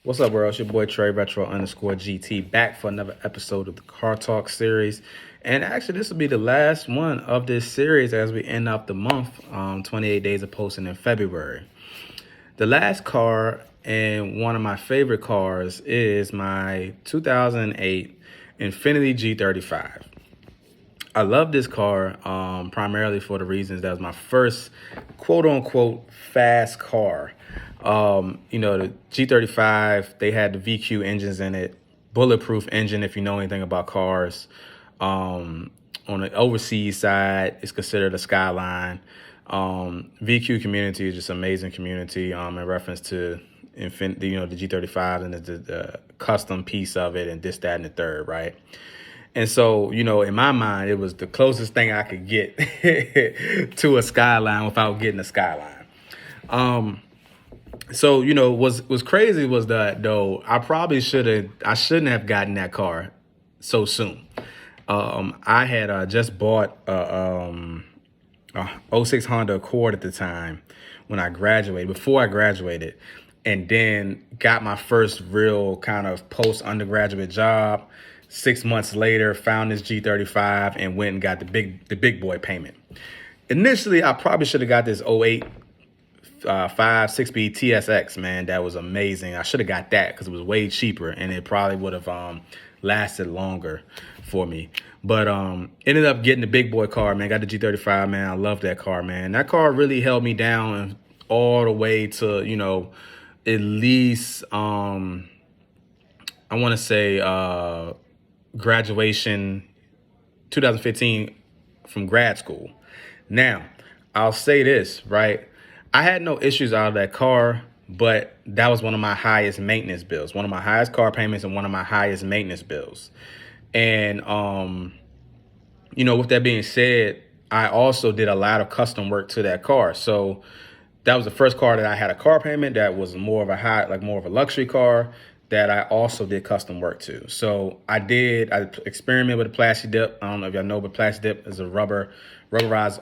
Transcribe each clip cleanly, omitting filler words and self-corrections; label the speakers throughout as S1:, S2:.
S1: What's up, world? It's your boy Trey Retro underscore GT back for another episode of the Car Talk series. And actually, this will be the last one of this series as we end up the month, 28 days of posting in February. The last car and one of my favorite cars is my 2008 Infiniti G35. I love this car primarily for the reasons that was my first quote-unquote fast car. The G35, they had the VQ engines in it, bulletproof engine if you know anything about cars. On the overseas side, it's considered a Skyline. VQ community is just an amazing community in reference to the G35 and the custom piece of it and this, that, and the third, right? And so, in my mind, it was the closest thing I could get to a Skyline without getting a Skyline. What's crazy was that, though, I shouldn't have gotten that car so soon. I had just bought a 06 Honda Accord at the time before I graduated, and then got my first real kind of post-undergraduate job. 6 months later, found this G35 and went and got the big boy payment. Initially, I probably should have got this '08 6-speed TSX, man. That was amazing. I should have got that because it was way cheaper and it probably would have lasted longer for me. But ended up getting the big boy car, man. Got the G35, man. I love that car, man. That car really held me down all the way to, at least, I want to say graduation 2015 from grad school. Now, I'll say this, right? I had no issues out of that car, but that was one of my highest maintenance bills, one of my highest car payments and one of my highest maintenance bills. And, with that being said, I also did a lot of custom work to that car. So that was the first car that I had a car payment that was more of a luxury car that I also did custom work to. So I experimented with a Plasti-Dip. I don't know if y'all know, but Plasti-Dip is a rubberized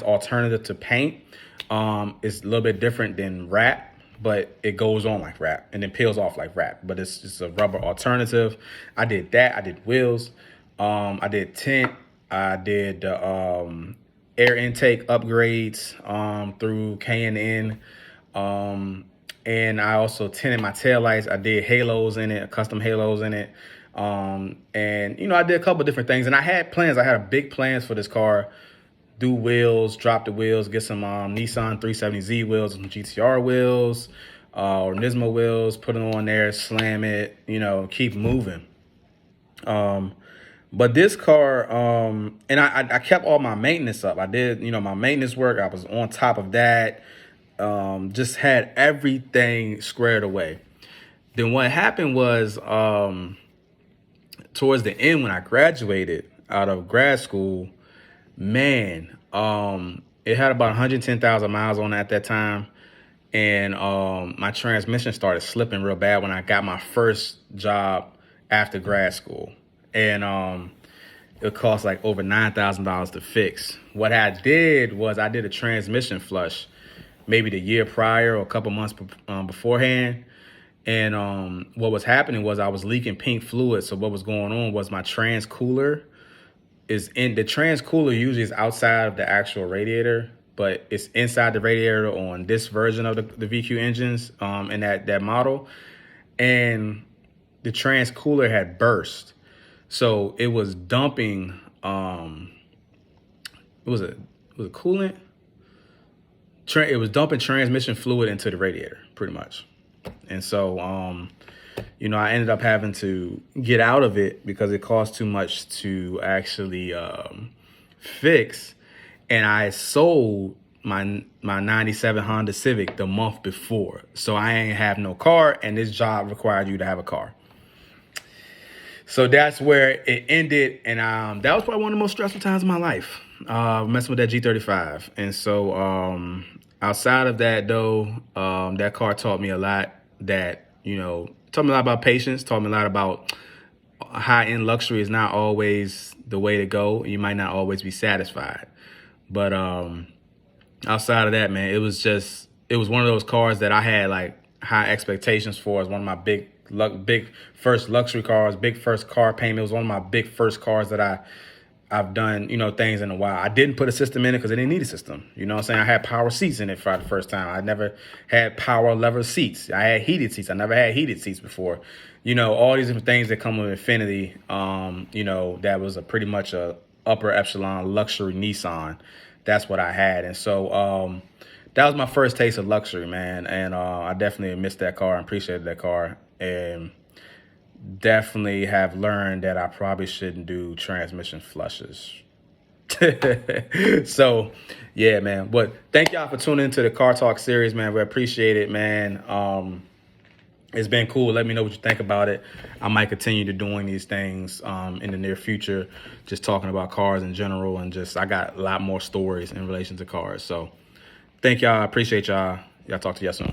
S1: alternative to paint. It's a little bit different than wrap, but it goes on like wrap and then peels off like wrap. But it's just a rubber alternative. I did that. I did wheels. I did tint. I did air intake upgrades through K&N. And I also tinted my taillights. I did halos in it, custom halos in it. I did a couple different things. And I had plans. I had big plans for this car. Do wheels, drop the wheels, get some Nissan 370Z wheels, some GTR wheels, or Nismo wheels, put them on there, slam it, keep moving. But this car, and I kept all my maintenance up. I did, my maintenance work. I was on top of that. Just had everything squared away. Then what happened was towards the end when I graduated out of grad school, man, it had about 110,000 miles on it at that time. And my transmission started slipping real bad when I got my first job after grad school. And it cost like over $9,000 to fix. What I did was I did a transmission flush maybe the year prior or a couple months beforehand. And what was happening was I was leaking pink fluid. So what was going on was my trans cooler usually is outside of the actual radiator, but it's inside the radiator on this version of the VQ engines in that model. And the trans cooler had burst. So it was dumping, was it coolant? It was dumping transmission fluid into the radiator, pretty much. And so, I ended up having to get out of it because it cost too much to actually fix. And I sold my 97 Honda Civic the month before. So I ain't have no car, and this job required you to have a car. So that's where it ended. And that was probably one of the most stressful times of my life, messing with that G35. And so outside of that, though, that car taught me a lot taught me a lot about patience, taught me a lot about high-end luxury is not always the way to go. You might not always be satisfied. But outside of that, man, it was one of those cars that I had like high expectations for. It's one of my big first luxury cars, big first car payment. It was one of my big first cars that I've done, things in a while. I didn't put a system in it because I didn't need a system. You know what I'm saying? I had power seats in it for the first time. I never had power lever seats. I had heated seats. I never had heated seats before. All these different things that come with Infiniti, that was pretty much a upper echelon luxury Nissan. That's what I had. And so that was my first taste of luxury, man. And I definitely missed that car and appreciated that car. And definitely have learned that I probably shouldn't do transmission flushes. So, yeah, man. But thank y'all for tuning into the Car Talk series, man. We appreciate it, man. It's been cool. Let me know what you think about it. I might continue to doing these things in the near future, just talking about cars in general, and I got a lot more stories in relation to cars. So thank y'all. I appreciate y'all. Y'all talk to y'all soon.